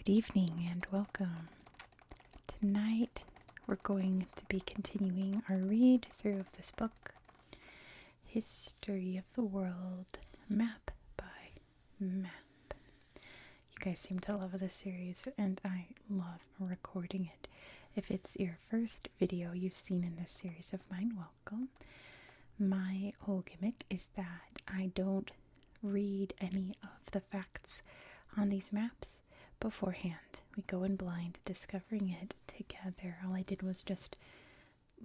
Good evening and welcome. Tonight we're going to be continuing our read through of this book, History of the World, Map by Map. You guys seem to love this series and I love recording it. If it's your first video you've seen in this series of mine, welcome. My whole gimmick is that I don't read any of the facts on these maps beforehand. We go in blind, discovering it together. All I did was just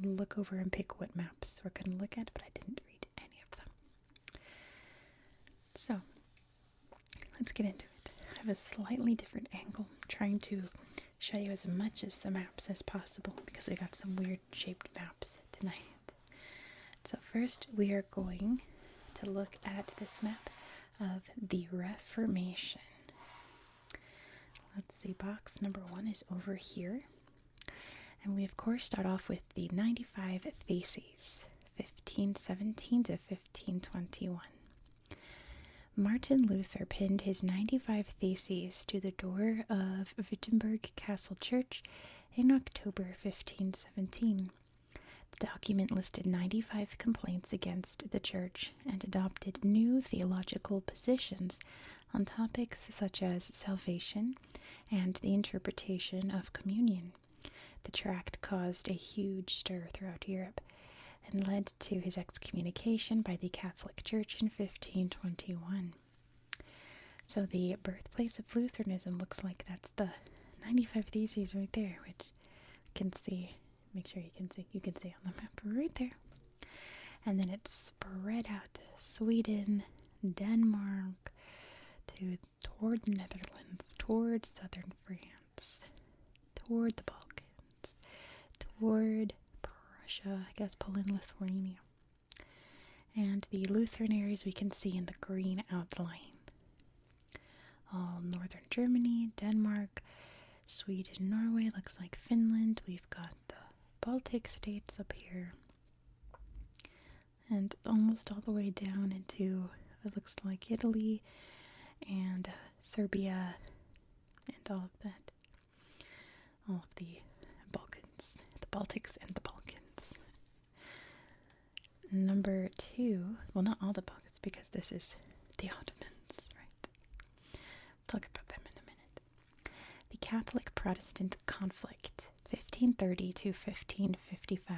look over and pick what maps we're going to look at, but I didn't read any of them. So, let's get into it. I have a slightly different angle, trying to show you as much as the maps as possible, because we got some weird shaped maps tonight. So first, we are going to look at this map of the Reformation. Let's see, box number 1 is over here. And we, of course, start off with the 95 Theses, 1517 to 1521. Martin Luther pinned his 95 Theses to the door of Wittenberg Castle Church in October 1517. The document listed 95 complaints against the church and adopted new theological positions on topics such as salvation and the interpretation of communion. The tract caused a huge stir throughout Europe and led to his excommunication by the Catholic Church in 1521. So the birthplace of Lutheranism looks like that's the 95 Theses right there, which you can see. Make sure you can see on the map right there. And then it spread out to Sweden, Denmark, toward the Netherlands, toward southern France, toward the Balkans, toward Prussia, I guess Poland, Lithuania. And the Lutheran areas we can see in the green outline. All northern Germany, Denmark, Sweden, Norway, looks like Finland. We've got the Baltic states up here. And almost all the way down into, it looks like Italy, and Serbia, and all of that. All of the Balkans, the Baltics and the Balkans. Number 2, well, not all the Balkans, because this is the Ottomans, right? We'll talk about them in a minute. The Catholic-Protestant conflict, 1530 to 1555.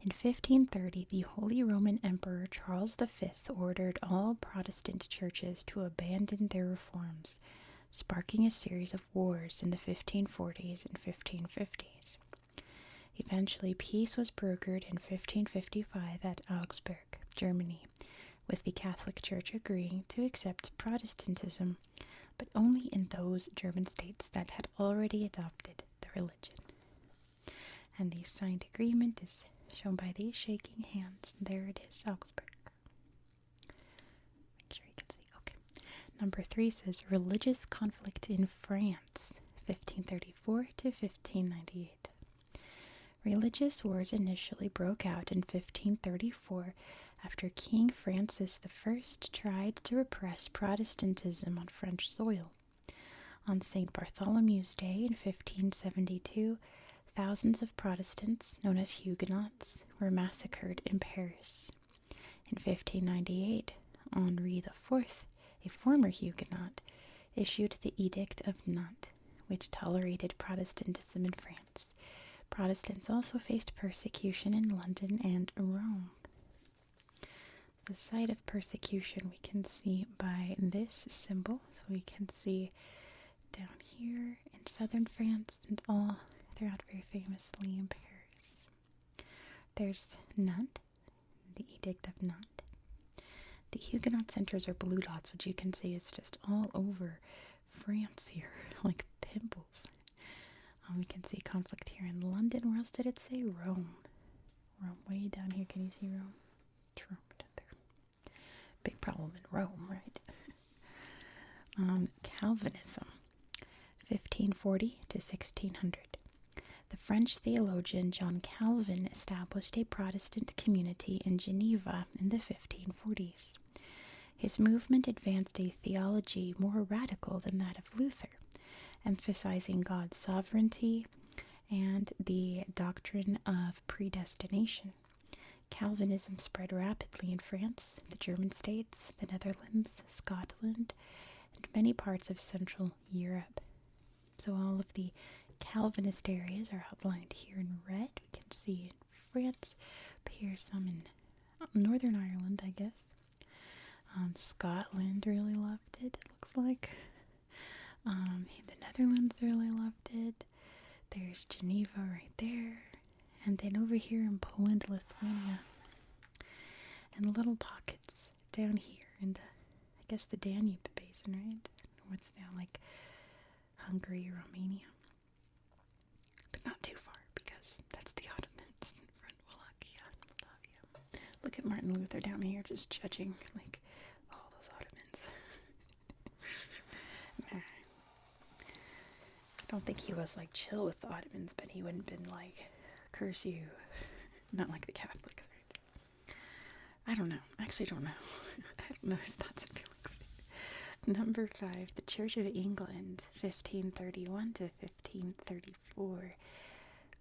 In 1530, the Holy Roman Emperor Charles V ordered all Protestant churches to abandon their reforms, sparking a series of wars in the 1540s and 1550s. Eventually, peace was brokered in 1555 at Augsburg, Germany, with the Catholic Church agreeing to accept Protestantism, but only in those German states that had already adopted the religion. And the signed agreement is shown by these shaking hands. There it is, Augsburg. Make sure you can see. Okay. Number 3 says religious conflict in France, 1534 to 1598. Religious wars initially broke out in 1534 after King Francis I tried to repress Protestantism on French soil. On St. Bartholomew's Day in 1572, thousands of Protestants, known as Huguenots, were massacred in Paris. In 1598, Henri IV, a former Huguenot, issued the Edict of Nantes, which tolerated Protestantism in France. Protestants also faced persecution in London and Rome. The site of persecution we can see by this symbol. So we can see down here in southern France and all throughout very famously in Paris. There's Nantes, the Edict of Nantes. The Huguenot centers are blue dots, which you can see is just all over France here, like pimples. We can see conflict here in London. Where else did it say? Rome. Rome, way down here. Can you see Rome? It's Rome down there. Big problem in Rome, right? Calvinism, 1540 to 1600. The French theologian John Calvin established a Protestant community in Geneva in the 1540s. His movement advanced a theology more radical than that of Luther, emphasizing God's sovereignty and the doctrine of predestination. Calvinism spread rapidly in France, the German states, the Netherlands, Scotland, and many parts of Central Europe. So all of the Calvinist areas are outlined here in red. We can see in France, up here some in Northern Ireland, I guess. Scotland really loved it, it looks like. The Netherlands really loved it. There's Geneva right there. And then over here in Poland, Lithuania. And little pockets down here in the Danube Basin, right? What's now like Hungary, Romania. But not too far, because that's the Ottomans in front. Wallachia, Moldavia. Look at Martin Luther down here just judging, like, all those Ottomans. Nah. I don't think he was, like, chill with the Ottomans, but he wouldn't have been like, curse you. Not like the Catholics, right? I don't know. I actually don't know. I don't know his thoughts and feelings. Number 5, the Church of England, 1531 to 1534.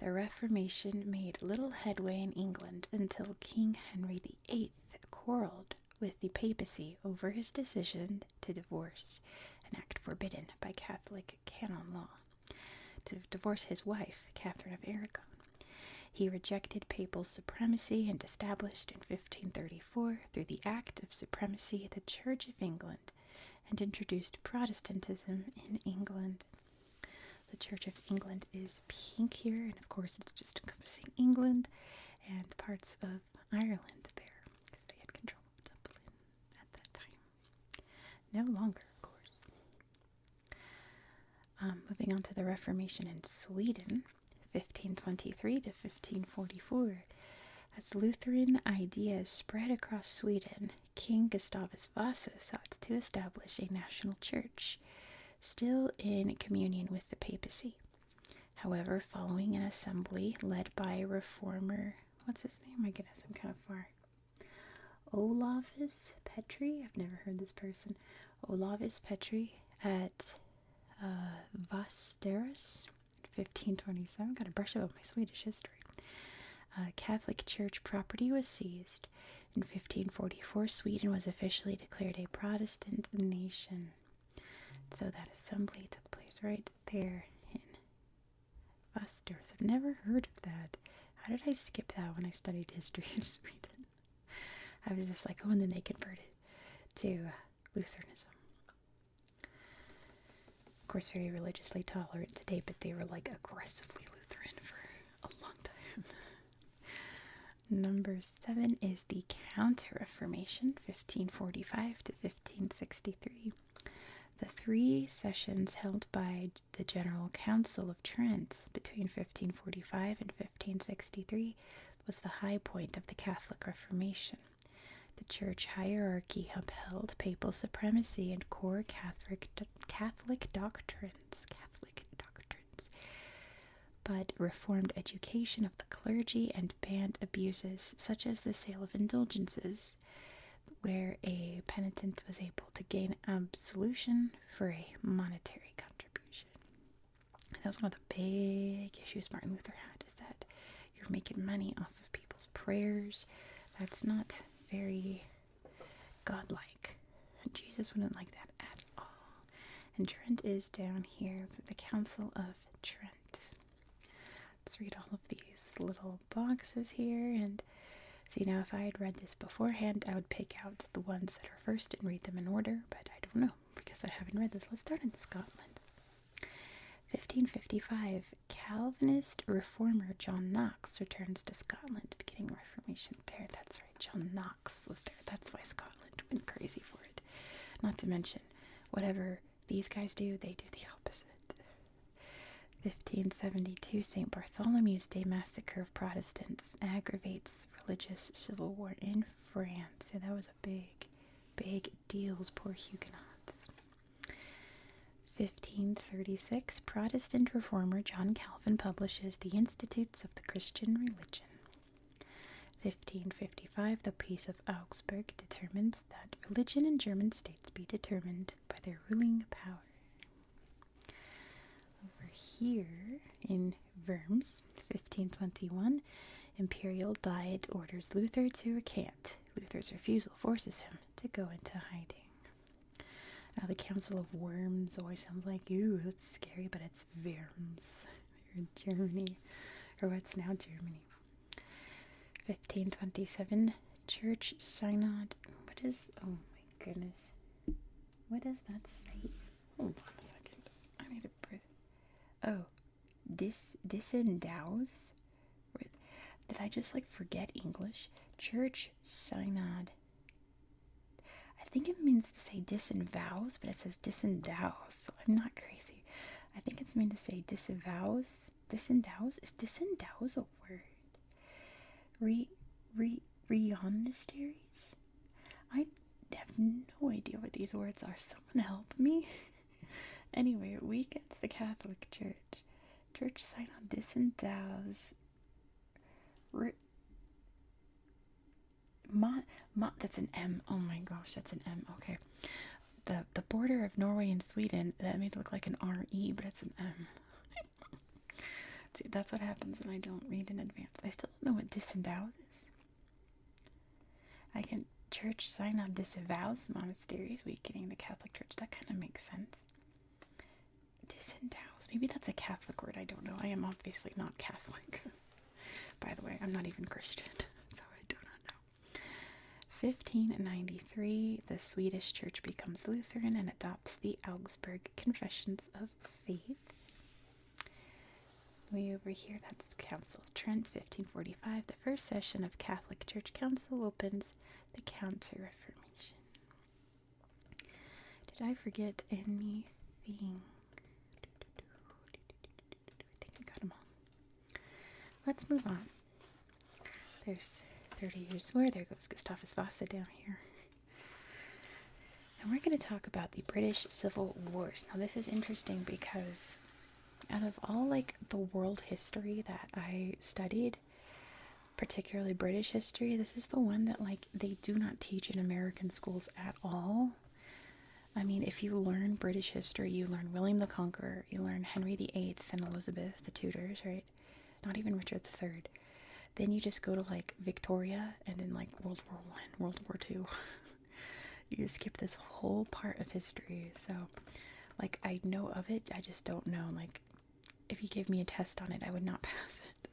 The Reformation made little headway in England until King Henry VIII quarreled with the papacy over his decision to divorce, an act forbidden by Catholic canon law, to divorce his wife, Catherine of Aragon. He rejected papal supremacy and established in 1534, through the Act of Supremacy, the Church of England, and introduced Protestantism in England. The Church of England is pink here, and of course it's just encompassing England and parts of Ireland there, because they had control of Dublin at that time. No longer, of course. Moving on to the Reformation in Sweden, 1523 to 1544. As Lutheran ideas spread across Sweden, King Gustavus Vasa sought to establish a national church, still in communion with the papacy. However, following an assembly led by reformer, what's his name? My goodness, I'm kind of far. Olaus Petri? I've never heard this person. Olaus Petri at Västerås, 1527. Got to brush up on my Swedish history. Catholic Church property was seized. In 1544, Sweden was officially declared a Protestant nation. So that assembly took place right there in Västerås. I've never heard of that. How did I skip that when I studied history of Sweden? I was just like, oh, and then they converted to Lutheranism. Of course, very religiously tolerant today, but they were like aggressively Lutheran for a long time. Number 7 is the Counter-Reformation, 1545 to 1563. The 3 sessions held by the General Council of Trent between 1545 and 1563 was the high point of the Catholic Reformation. The church hierarchy upheld papal supremacy and core Catholic doctrines, but reformed education of the clergy and banned abuses such as the sale of indulgences, where a penitent was able to gain absolution for a monetary contribution. And that was one of the big issues Martin Luther had, is that you're making money off of people's prayers. That's not very godlike. Jesus wouldn't like that at all. And Trent is down here. It's the Council of Trent. Let's read all of these little boxes here. And see, now if I had read this beforehand, I would pick out the ones that are first and read them in order, but I don't know because I haven't read this. Let's start in Scotland. 1555, Calvinist reformer John Knox returns to Scotland, beginning Reformation there. That's right, John Knox was there. That's why Scotland went crazy for it. Not to mention, whatever these guys do, they do the opposite. 1572, St. Bartholomew's Day massacre of Protestants aggravates religious civil war in France. So that was a big deal, those poor Huguenots. 1536, Protestant reformer John Calvin publishes the Institutes of the Christian Religion. 1555, the Peace of Augsburg determines that religion in German states be determined by their ruling power. here in Worms, 1521, Imperial Diet orders Luther to recant. Luther's refusal forces him to go into hiding. Now, the Council of Worms always sounds like, ooh, that's scary, but it's Worms. They're in Germany, or what's now Germany. 1527, Church Synod. What is, oh my goodness. What does that say? Hold on a second. I need a breath. Oh, disendows? Did I just forget English? Church Synod. I think it means to say disavows, but it says disendows, so I'm not crazy. I think it's meant to say disavows. Disendows? Is disendows a word? Monasteries? I have no idea what these words are. Someone help me. Anyway, it weakens the Catholic Church. Church Synod disendows. That's an M. Oh my gosh, that's an M. Okay. The border of Norway and Sweden, that made it look like an R-E, but it's an M. See, that's what happens when I don't read in advance. I still don't know what disendows is. Church Synod disavows monasteries, weakening the Catholic Church. That kind of makes sense. Disendows. Maybe that's a Catholic word. I don't know. I am obviously not Catholic. By the way, I'm not even Christian, so I do not know. 1593, the Swedish Church becomes Lutheran and adopts the Augsburg Confessions of Faith. Way over here, that's the Council of Trent, 1545. The first session of Catholic Church Council opens the Counter-Reformation. Did I forget anything? I think I got them all. Let's move on. There's 30 years more. There goes Gustavus Vasa down here. And we're going to talk about the British Civil Wars. Now, this is interesting because out of all the world history that I studied, particularly British history, this is the one that they do not teach in American schools at all. I mean, if you learn British history, you learn William the Conqueror, you learn Henry VIII and Elizabeth, the Tudors, right? Not even Richard III. Then you just go to Victoria and then World War I, World War II. You skip this whole part of history. So I know of it, I just don't know. If you gave me a test on it, I would not pass it.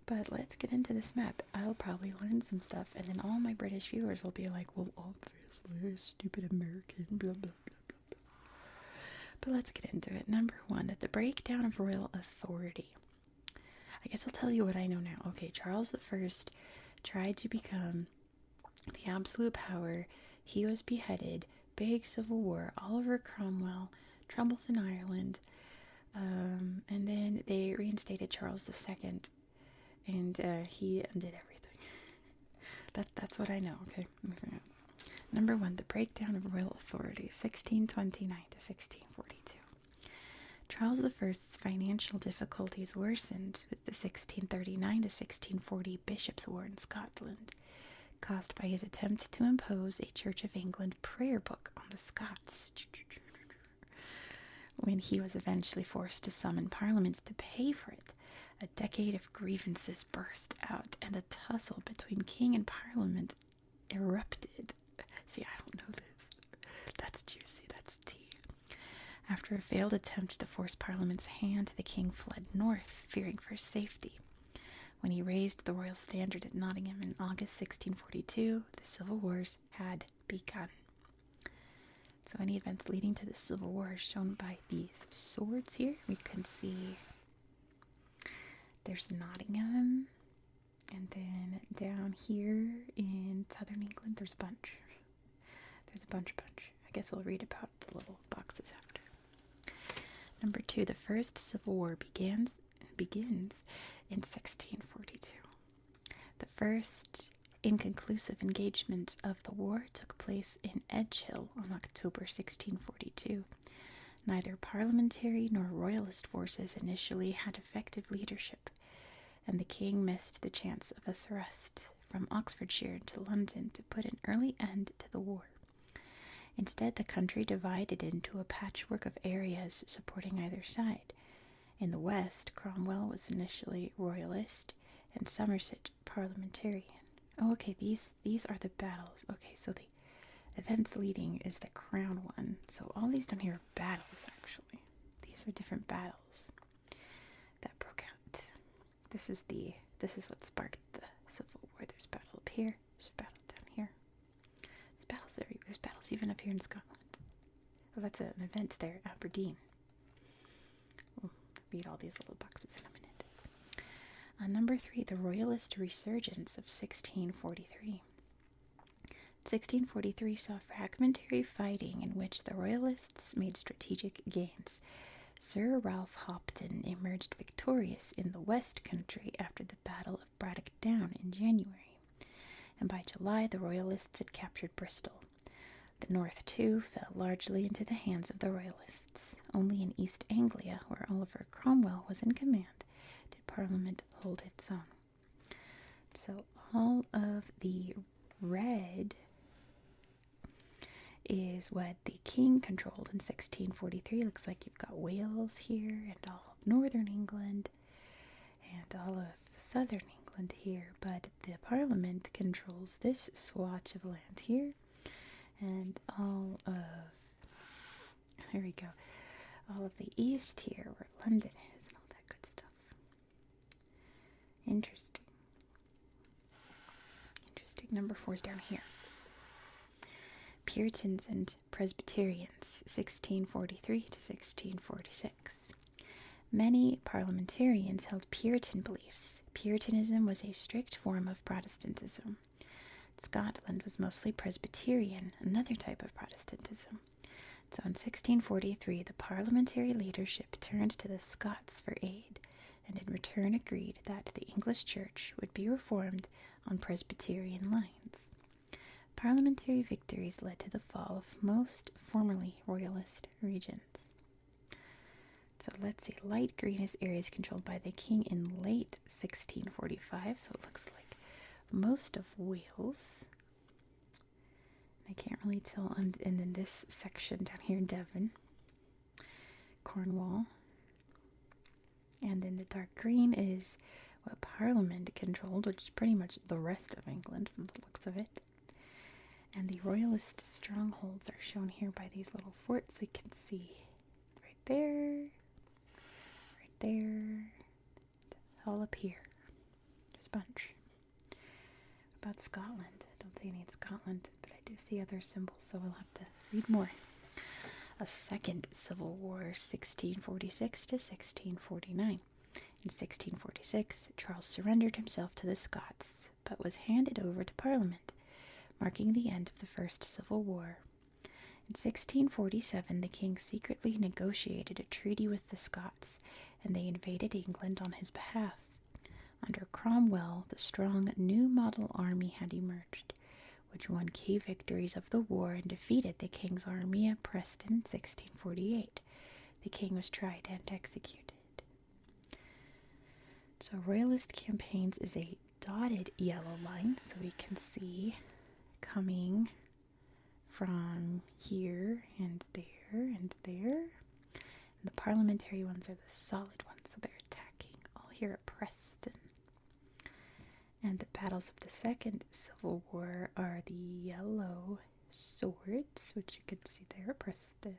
But let's get into this map. I'll probably learn some stuff, and then all my British viewers will be like, well, obviously, stupid American, blah, blah, blah, blah, blah. But let's get into it. Number 1, the breakdown of royal authority. I guess I'll tell you what I know now. Okay, Charles I tried to become the absolute power. He was beheaded. Big civil war. Oliver Cromwell. Troubles in Ireland. And then they reinstated Charles II. And he undid everything. That's what I know, okay? Number 1, the breakdown of royal authority, 1629 to 1642. Charles I's financial difficulties worsened with the 1639 to 1640 Bishops' War in Scotland, caused by his attempt to impose a Church of England prayer book on the Scots. When he was eventually forced to summon Parliament to pay for it, a decade of grievances burst out, and a tussle between king and Parliament erupted. See, I don't know this. That's juicy, that's tea. After a failed attempt to force Parliament's hand, the king fled north, fearing for his safety. When he raised the royal standard at Nottingham in August 1642, the civil wars had begun. So any events leading to the civil war are shown by these swords here. We can see there's Nottingham, and then down here in southern England, there's a bunch. There's a bunch. I guess we'll read about the little boxes after. Number 2, the First Civil War begins in 1642. The first inconclusive engagement of the war took place in Edgehill on October 1642. Neither parliamentary nor royalist forces initially had effective leadership, and the king missed the chance of a thrust from Oxfordshire to London to put an early end to the war. Instead, the country divided into a patchwork of areas supporting either side. In the west, Cromwell was initially royalist and Somerset parliamentarian. Oh, okay, these are the battles. Okay, so the events leading is the crown one. So all these down here are battles, actually. These are different battles that broke out. This is what sparked the Civil War. There's battle up here. There's a battle down here. There's battles everywhere. There's battles even up here in Scotland. Oh, that's an event there, Aberdeen. We'll read all these little boxes in a minute. Number 3, the Royalist Resurgence of 1643. 1643 saw fragmentary fighting in which the Royalists made strategic gains. Sir Ralph Hopton emerged victorious in the West Country after the Battle of Braddock Down in January, and by July the Royalists had captured Bristol. The North, too, fell largely into the hands of the Royalists. Only in East Anglia, where Oliver Cromwell was in command, did Parliament hold its own. So all of the red is what the king controlled in 1643. Looks like you've got Wales here and all of northern England and all of southern England here, but the Parliament controls this swatch of land here and all of, there we go, all of the east here where London is and all that good stuff. Interesting. Number 4 is down here. Puritans and Presbyterians, 1643 to 1646. Many parliamentarians held Puritan beliefs. Puritanism was a strict form of Protestantism. Scotland was mostly Presbyterian, another type of Protestantism. So in 1643, the parliamentary leadership turned to the Scots for aid, and in return agreed that the English Church would be reformed on Presbyterian lines. Parliamentary victories led to the fall of most formerly royalist regions. So let's see, light green is areas controlled by the king in late 1645, so it looks like most of Wales. I can't really tell, and then this section down here, Devon, Cornwall, and then the dark green is what Parliament controlled, which is pretty much the rest of England from the looks of it. And the royalist strongholds are shown here by these little forts we can see right there, all up here. There's a bunch. About Scotland, I don't see any in Scotland, but I do see other symbols, so we'll have to read more. A second civil war, 1646 to 1649. In 1646, Charles surrendered himself to the Scots, but was handed over to Parliament, marking the end of the First Civil War. In 1647, the king secretly negotiated a treaty with the Scots, and they invaded England on his behalf. Under Cromwell, the strong new model army had emerged, which won key victories of the war and defeated the king's army at Preston in 1648. The king was tried and executed. So Royalist campaigns is a dotted yellow line, so we can see coming from here and there and there. And the parliamentary ones are the solid ones, so they're attacking all here at Preston. And the battles of the Second Civil War are the yellow swords, which you can see there at Preston.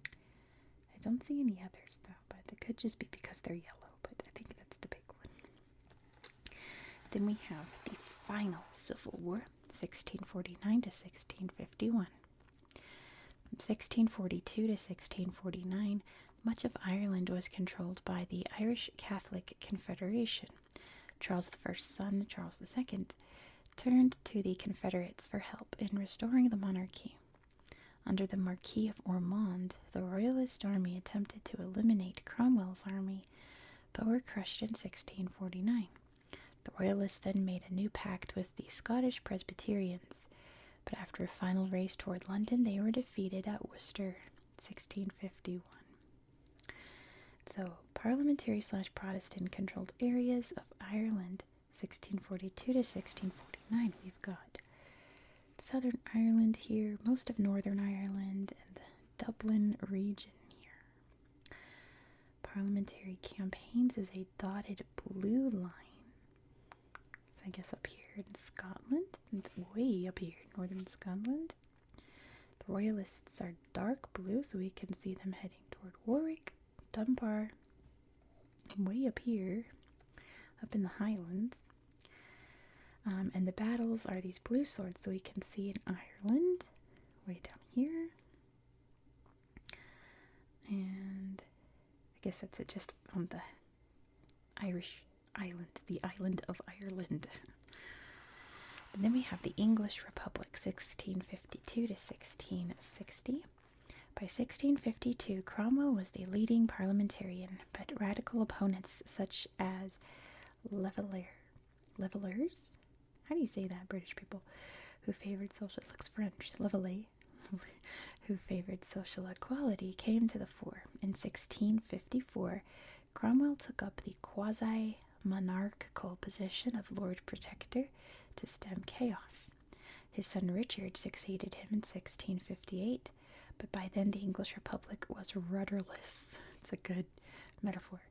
I don't see any others though, but it could just be because they're yellow, but I think that's the big one. Then we have the final Civil War, 1649 to 1651. From 1642 to 1649, much of Ireland was controlled by the Irish Catholic Confederation. Charles I's son, Charles II, turned to the Confederates for help in restoring the monarchy. Under the Marquis of Ormond, the Royalist army attempted to eliminate Cromwell's army, but were crushed in 1649. The Royalists then made a new pact with the Scottish Presbyterians, but after a final race toward London, they were defeated at Worcester, 1651. So, parliamentary/Protestant controlled areas of Ireland, 1642 to 1649. We've got Southern Ireland here, most of Northern Ireland, and the Dublin region here. parliamentary campaigns is a dotted blue line. So I guess up here in Scotland, and way up here in northern Scotland. The Royalists are dark blue, so we can see them heading toward Warwick, Dunbar, way up here, up in the Highlands. And the battles are these blue swords, so we can see in Ireland, way down here. And I guess that's it, just on the Irish island, the island of Ireland. And then we have the English Republic, 1652 to 1660. By 1652, Cromwell was the leading parliamentarian, but radical opponents such as Levelers, how do you say that, British people, who favored social, it looks French, Levelet, who favored social equality, came to the fore. In 1654, Cromwell took up the quasi-monarchical position of Lord Protector to stem chaos. His son Richard succeeded him in 1658, but by then the English Republic was rudderless. It's a good metaphor.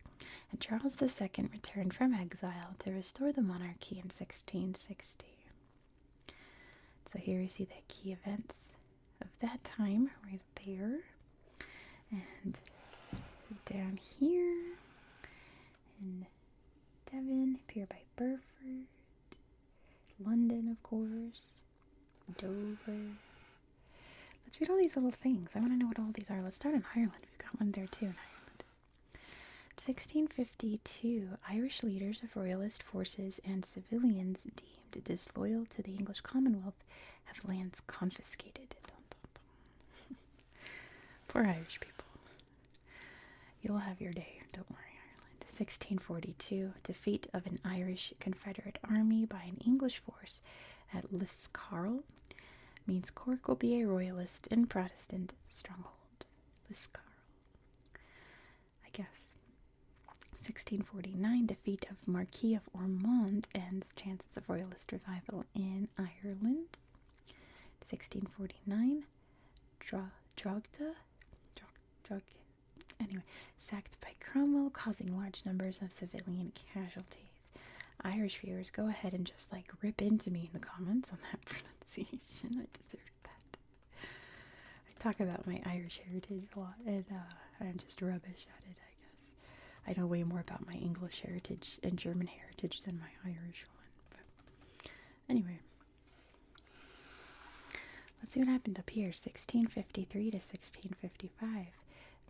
And Charles II returned from exile to restore the monarchy in 1660. So here we see the key events of that time right there. And down here in Devon, up here by Burford, London, of course, Dover. Let's read all these little things. I want to know what all these are. Let's start in Ireland. We've got one there too in Ireland. 1652, Irish leaders of royalist forces and civilians deemed disloyal to the English Commonwealth have lands confiscated. Dun, dun, dun. Poor Irish people. You'll have your day, don't worry, Ireland. 1642, defeat of an Irish Confederate army by an English force at Liscarroll means Cork will be a royalist and Protestant stronghold. Liscarroll, I guess. 1649, defeat of Marquis of Ormond ends chances of royalist revival in Ireland. 1649, Drogheda, sacked by Cromwell, causing large numbers of civilian casualties. Irish viewers, go ahead and just rip into me in the comments on that pronunciation. I deserved that. I talk about my Irish heritage a lot, and I'm just rubbish at it, I guess. I know way more about my English heritage and German heritage than my Irish one. But anyway, let's see what happened up here. 1653 to 1655.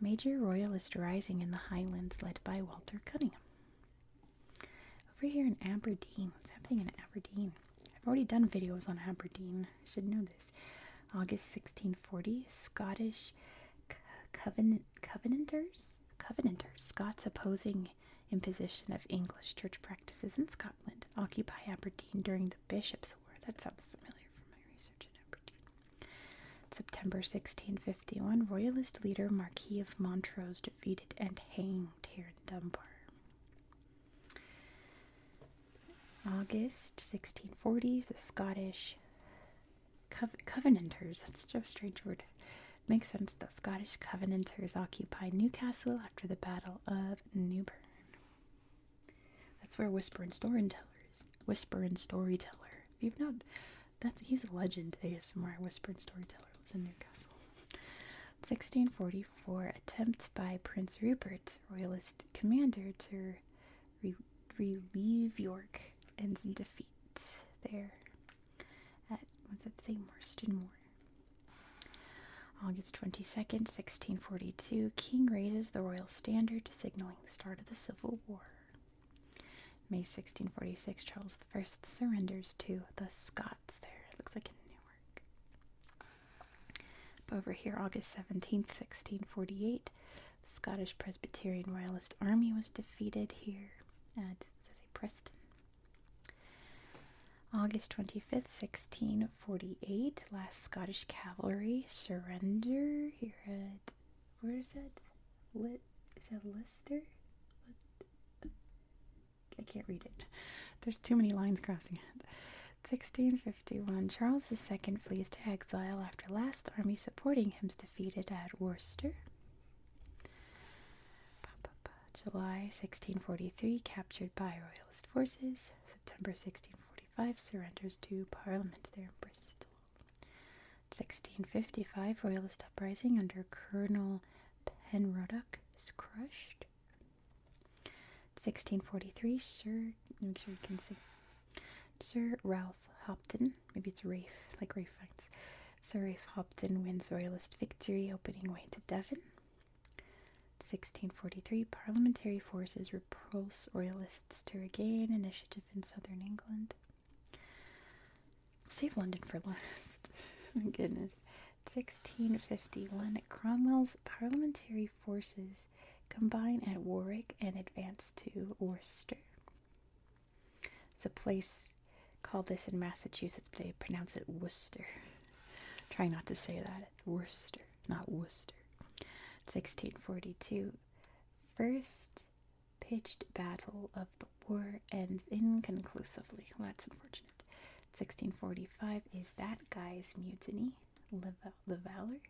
Major royalist rising in the Highlands led by Walter Cunningham. Over here in Aberdeen. What's happening in Aberdeen? I've already done videos on Aberdeen. I should know this. August 1640, Scottish Covenanters, Scots opposing imposition of English church practices in Scotland, occupy Aberdeen during the Bishops' War. That sounds familiar from my research in Aberdeen. September 1651, Royalist leader Marquis of Montrose defeated and hanged here in Dunbar. August 1640s, the Scottish Covenanters, that's just a strange word. Makes sense, the Scottish Covenanters occupy Newcastle after the Battle of Newburn. That's where Whisper and Storyteller. If you've not, he's a legend. ASMR Whisper and Storyteller lives in Newcastle. 1644, attempt by Prince Rupert, royalist commander, to relieve York, ends in defeat there at, what's that say, Marston Moor. August 22nd, 1642, King raises the royal standard, signaling the start of the Civil War. May 1646, Charles I surrenders to the Scots there. It looks like in Newark. But over here, August 17th, 1648, the Scottish Presbyterian Royalist Army was defeated here at Preston. August 25th, 1648, last Scottish cavalry surrender here at, where is it? Is that Leicester? I can't read it. There's too many lines crossing it. 1651, Charles II flees to exile after last army supporting him is defeated at Worcester. July 1643, captured by Royalist forces. September 1645, surrenders to Parliament there in Bristol. 1655, Royalist uprising under Colonel Penruddock is crushed. 1643, make sure you can see. Sir Ralph Hopton, maybe it's Rafe, like Rafe Fiennes. Sir Ralph Hopton wins Royalist victory, opening way to Devon. 1643, parliamentary forces repulse Royalists to regain initiative in southern England. Save London for last. My goodness. 1651, Cromwell's parliamentary forces combine at Warwick and advance to Worcester. It's a place called this in Massachusetts, but they pronounce it Worcester. Try not to say that. Worcester, not Worcester. 1642, first pitched battle of the war ends inconclusively. Well, that's unfortunate. 1645 is that guy's mutiny. Levalle?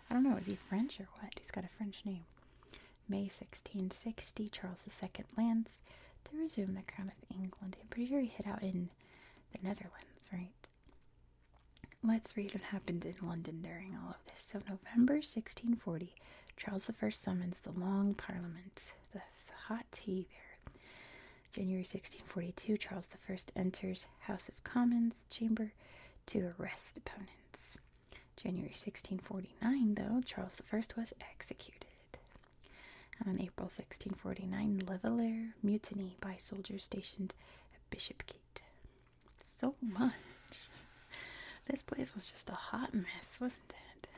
I don't know, is he French or what? He's got a French name. May 1660, Charles II lands to resume the crown of England. I'm pretty sure he hid out in the Netherlands, right? Let's read what happened in London during all of this. So November 1640, Charles I summons the Long Parliament. The hot tea there. January 1642, Charles I enters House of Commons chamber to arrest opponents. January 1649, though, Charles I was executed. And on April 1649, Levalle mutiny by soldiers stationed at Bishopgate. So much. This place was just a hot mess, wasn't it?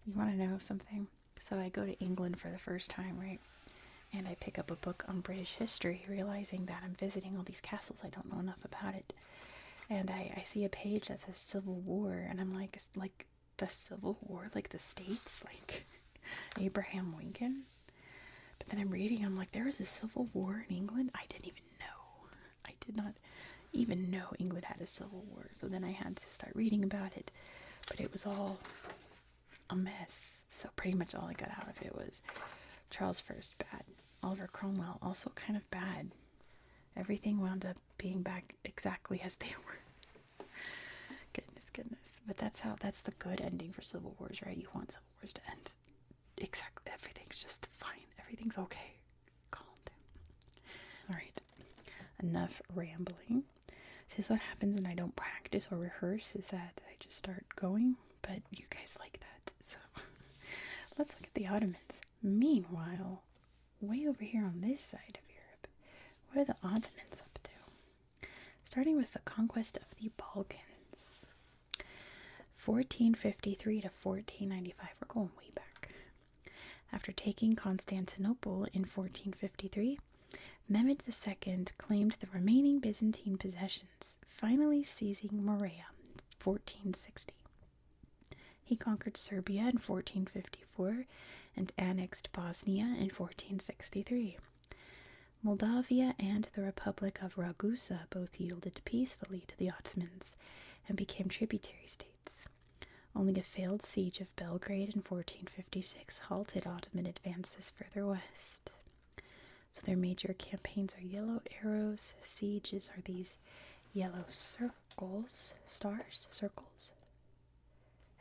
You want to know something? So I go to England for the first time, right? And I pick up a book on British history, realizing that I'm visiting all these castles. I don't know enough about it. And I see a page that says Civil War, and I'm like the Civil War, like the States, like Abraham Lincoln. But then I'm reading, I'm like, there was a Civil War in England? I didn't even know. I did not even know England had a Civil War. So then I had to start reading about it. But it was all a mess. So pretty much all I got out of it was Charles first, bad. Oliver Cromwell, also kind of bad. Everything wound up being back exactly as they were. Goodness. But that's the good ending for Civil Wars, right? You want Civil Wars to end exactly. Everything's just fine. Everything's okay. Calm down. All right. Enough rambling. So this is what happens when I don't practice or rehearse, is that I just start going. But you guys like that. So let's look at the Ottomans. Meanwhile, way over here on this side of Europe, what are the Ottomans up to? Starting with the conquest of the Balkans. 1453 to 1495. We're going way back. After taking Constantinople in 1453, Mehmed II claimed the remaining Byzantine possessions, finally seizing Morea in 1460. He conquered Serbia in 1454 and annexed Bosnia in 1463. Moldavia and the Republic of Ragusa both yielded peacefully to the Ottomans and became tributary states. Only a failed siege of Belgrade in 1456 halted Ottoman advances further west. So their major campaigns are yellow arrows. Sieges are these yellow circles. Circles.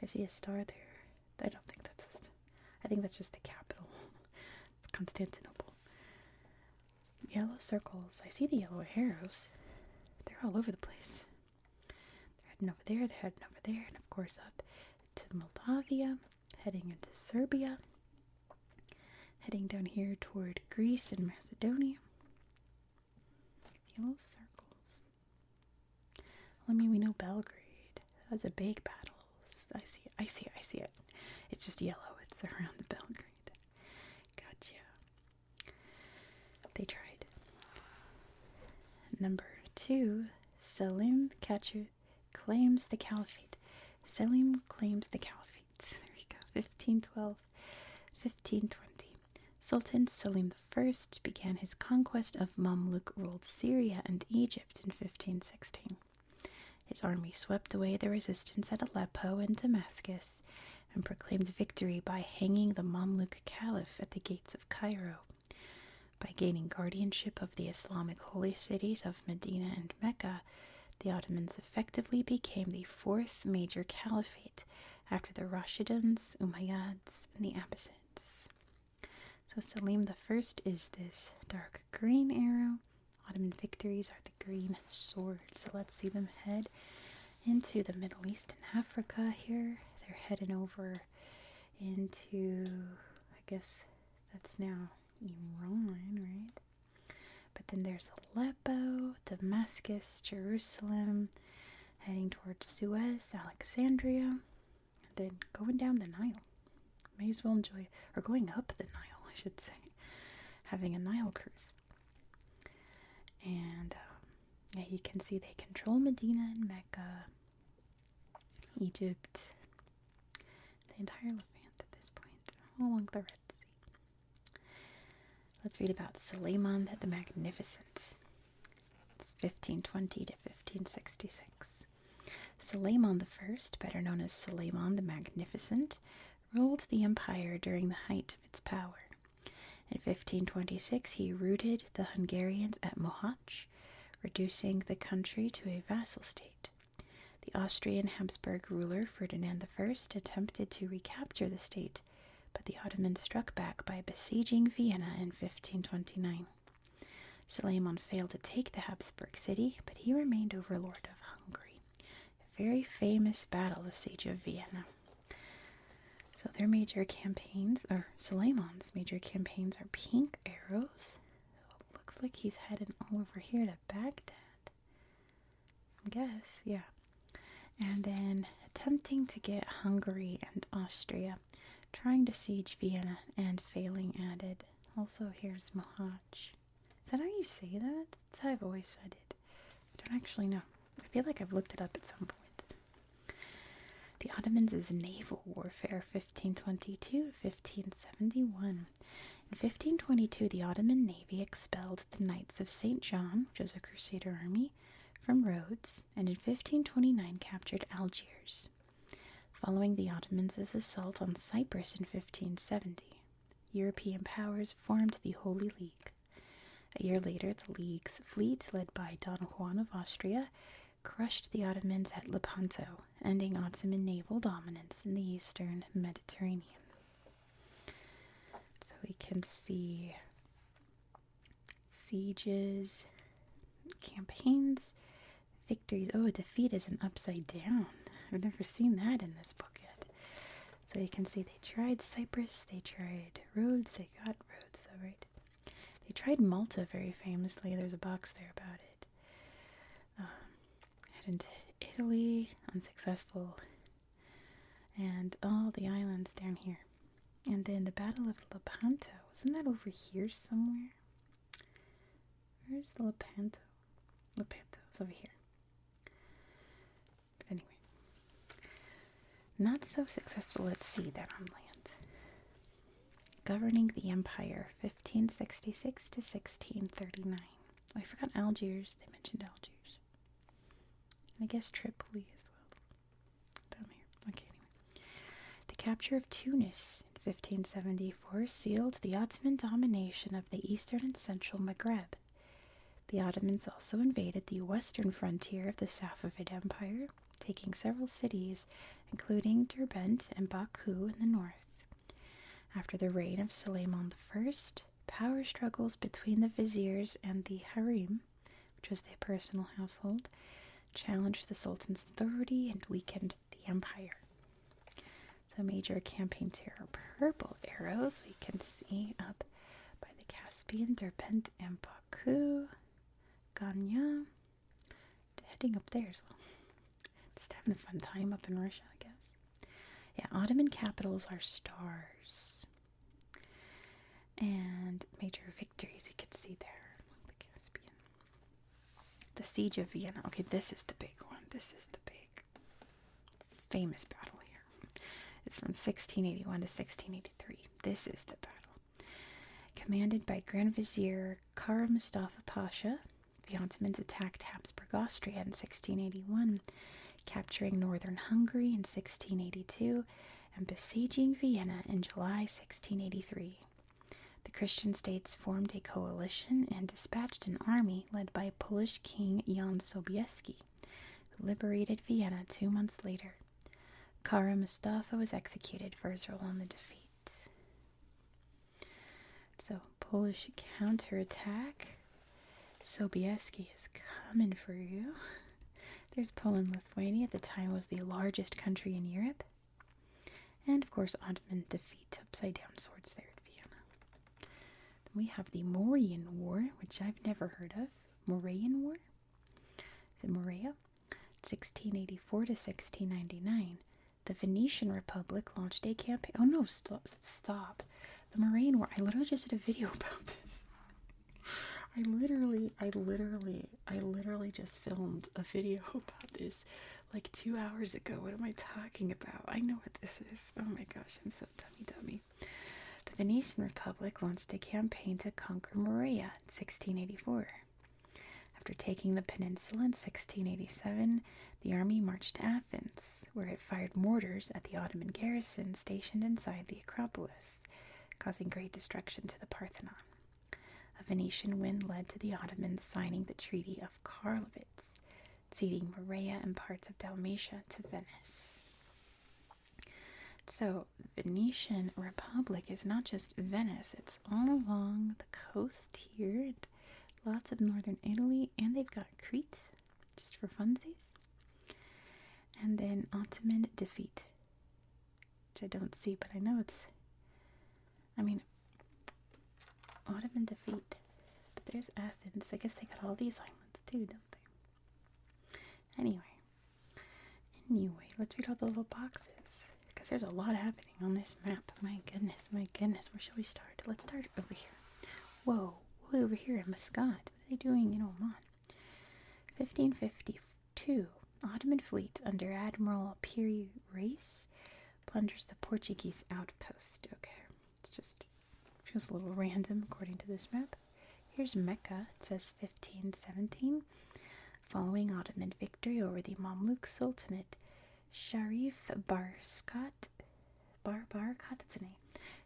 I see a star there. I don't think that's... I think that's just the capital. It's Constantinople. It's yellow circles. I see the yellow arrows. They're all over the place. They're heading over there, they're heading over there, and of course up to Moldavia, heading into Serbia, heading down here toward Greece and Macedonia. Yellow circles. Well, I mean, we know Belgrade. That was a big battle. I see it. It's just yellow. It's around the Belgrade. Gotcha. They tried. Number 2, Selim claims the caliphate. Selim claims the caliphate. There we go. 1512, 1520. Sultan Selim I began his conquest of Mamluk-ruled Syria and Egypt in 1516. His army swept away the resistance at Aleppo and Damascus and proclaimed victory by hanging the Mamluk Caliph at the gates of Cairo. By gaining guardianship of the Islamic holy cities of Medina and Mecca, the Ottomans effectively became the fourth major caliphate after the Rashidun, Umayyads, and the Abbasids. So Selim I is this dark green arrow. Ottoman victories are the green sword. So let's see them head into the Middle East and Africa here. They're heading over into, I guess that's now Iran, right? But then there's Aleppo, Damascus, Jerusalem, heading towards Suez, Alexandria, and then going down the Nile. May as well enjoy, or going up the Nile, I should say, having a Nile cruise. And yeah, you can see they control Medina and Mecca, Egypt, the entire Levant at this point, all along the Red Sea. Let's read about Suleiman the Magnificent. It's 1520 to 1566. Suleiman I, better known as Suleiman the Magnificent, ruled the empire during the height of its power. In 1526, he routed the Hungarians at Mohacs, reducing the country to a vassal state. The Austrian Habsburg ruler Ferdinand I attempted to recapture the state, but the Ottomans struck back by besieging Vienna in 1529. Suleiman failed to take the Habsburg city, but he remained overlord of Hungary. A very famous battle, the Siege of Vienna. So their major campaigns, or Suleiman's major campaigns, are pink arrows. So it looks like he's heading all over here to Baghdad. I guess, yeah. And then attempting to get Hungary and Austria, trying to siege Vienna and failing at it. Also, here's Mohacs. Is that how you say that? That's how I've always said it. I don't actually know. I feel like I've looked it up at some point. The Ottomans' naval warfare, 1522 to 1571. In 1522, the Ottoman Navy expelled the Knights of St. John, which was a Crusader army, from Rhodes, and in 1529 captured Algiers. Following the Ottomans' assault on Cyprus in 1570, European powers formed the Holy League. A year later, the League's fleet, led by Don Juan of Austria, crushed the Ottomans at Lepanto, ending Ottoman naval dominance in the eastern Mediterranean. So we can see sieges, campaigns, victories. Oh, a defeat is an upside down. I've never seen that in this book yet. So you can see they tried Cyprus, they tried Rhodes, they got Rhodes though, right? They tried Malta very famously. There's a box there about it. Head into Italy, unsuccessful. And all the islands down here. And then the Battle of Lepanto. Isn't that over here somewhere? Where's the Lepanto? Lepanto's over here. But anyway. Not so successful at sea than on land. Governing the empire, 1566 to 1639. Oh, I forgot Algiers. They mentioned Algiers. I guess Tripoli as well. Down here. Okay, anyway. The capture of Tunis in 1574 sealed the Ottoman domination of the eastern and central Maghreb. The Ottomans also invaded the western frontier of the Safavid Empire, taking several cities, including Derbent and Baku in the north. After the reign of Suleiman I, power struggles between the viziers and the harem, which was their personal household, challenged the Sultan's authority and weakened the empire. So major campaigns here are purple arrows. We can see up by the Caspian, Derbent and Baku, Ganya, heading up there as well. Just having a fun time up in Russia, I guess. Yeah, Ottoman capitals are stars. And major victories you can see there. The Caspian. The Siege of Vienna. Okay, this is the big one. This is the big famous battle here. It's from 1681 to 1683. This is the battle. Commanded by Grand Vizier Kara Mustafa Pasha, the Ottomans attacked Habsburg Austria in 1681, capturing northern Hungary in 1682, and besieging Vienna in July 1683. The Christian states formed a coalition and dispatched an army led by Polish King Jan Sobieski, who liberated Vienna 2 months later. Kara Mustafa was executed for his role in the defeat. So, Polish counterattack. Sobieski is coming for you. There's Poland. Lithuania at the time was the largest country in Europe. And, of course, Ottoman defeat. Upside down swords there at Vienna. Then we have the Morean War, which I've never heard of. Morean War? Is it Morea? 1684 to 1699. The Venetian Republic launched a campaign. Oh no, stop. The Morean War. I literally just did a video about this. I literally just filmed a video about this like 2 hours ago. What am I talking about? I know what this is. Oh my gosh, I'm so dummy. The Venetian Republic launched a campaign to conquer Morea in 1684. After taking the peninsula in 1687, the army marched to Athens, where it fired mortars at the Ottoman garrison stationed inside the Acropolis, causing great destruction to the Parthenon. A Venetian win led to the Ottomans signing the Treaty of Karlowitz, ceding Morea and parts of Dalmatia to Venice. So, Venetian Republic is not just Venice, it's all along the coast here. Lots of northern Italy, and they've got Crete, just for funsies. And then Ottoman defeat, which I don't see, but I know it's, Ottoman defeat. But there's Athens. I guess they got all these islands too, don't they? Anyway, let's read all the little boxes, because there's a lot happening on this map. My goodness. Where shall we start? Let's start over here. Whoa. Over here in Muscat. What are they doing in Oman? 1552. Ottoman fleet under Admiral Piri Reis plunders the Portuguese outpost. Okay, it's just feels a little random according to this map. Here's Mecca. It says 1517. Following Ottoman victory over the Mamluk Sultanate, Sharif Barkat, that's a name.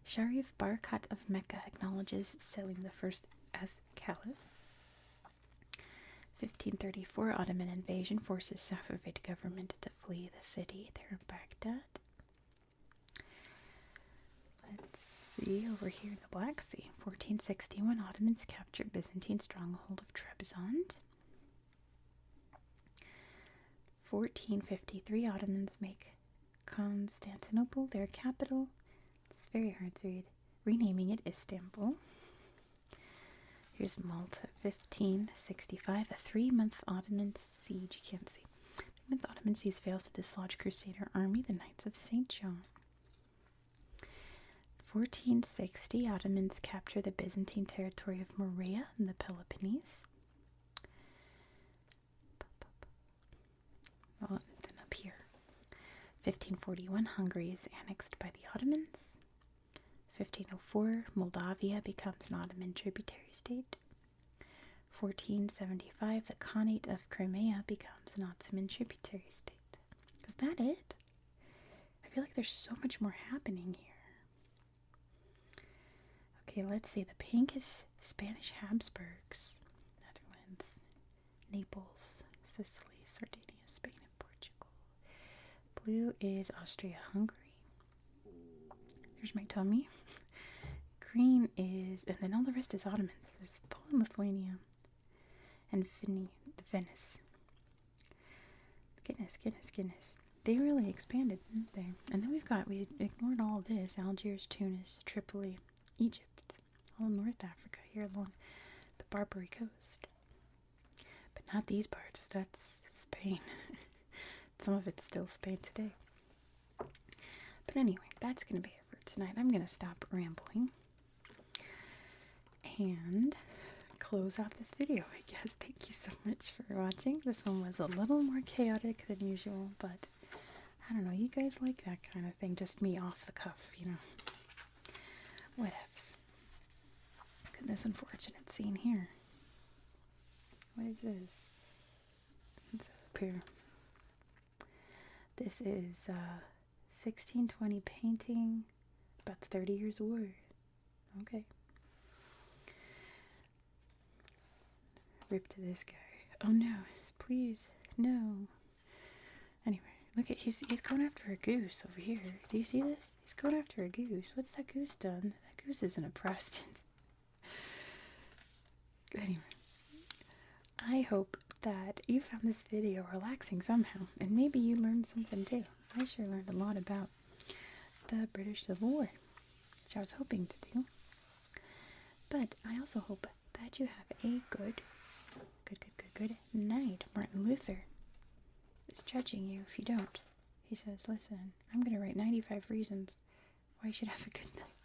Sharif Barkat of Mecca acknowledges Selim I as Caliph. 1534, Ottoman invasion forces Safavid government to flee the city. They're in Baghdad. Let's see, over here in the Black Sea. 1461, Ottomans captured Byzantine stronghold of Trebizond. 1453, Ottomans make Constantinople their capital. It's very hard to read. Renaming it Istanbul. Here's Malta, 1565, a 3-month Ottoman siege. You can't see. 3-month Ottoman siege fails to dislodge Crusader army, the Knights of St. John. 1460, Ottomans capture the Byzantine territory of Morea in the Peloponnese. Well, then up here. 1541, Hungary is annexed by the Ottomans. 1504, Moldavia becomes an Ottoman tributary state. 1475, the Khanate of Crimea becomes an Ottoman tributary state. Is that it? I feel like there's so much more happening here. Okay, let's see. The pink is Spanish Habsburgs, Netherlands, Naples, Sicily, Sardinia, Spain, and Portugal. Blue is Austria-Hungary. There's my tummy. Green is, and then all the rest is Ottomans. There's Poland, Lithuania, and Venice. Goodness. They really expanded, didn't they? And then we ignored all this. Algiers, Tunis, Tripoli, Egypt, all North Africa here along the Barbary Coast. But not these parts. That's Spain. Some of it's still Spain today. But anyway, that's going to be it for tonight. I'm going to stop rambling and close out this video, I guess. Thank you so much for watching. This one was a little more chaotic than usual, but I don't know. You guys like that kind of thing. Just me off the cuff, you know. Whatevs. Look at this unfortunate scene here. What is this? It says up here. This is 1620 painting about the 30 Years' War. Okay. Rip to this guy. Oh no, please, no. Anyway, look at he's going after a goose over here. Do you see this? He's going after a goose. What's that goose done? That goose isn't a Protestant. Anyway, I hope that you found this video relaxing somehow, and maybe you learned something too. I sure learned a lot about the British Civil War, which I was hoping to do. But I also hope that you have a good night. Martin Luther is judging you if you don't. He says, listen, I'm going to write 95 reasons why you should have a good night.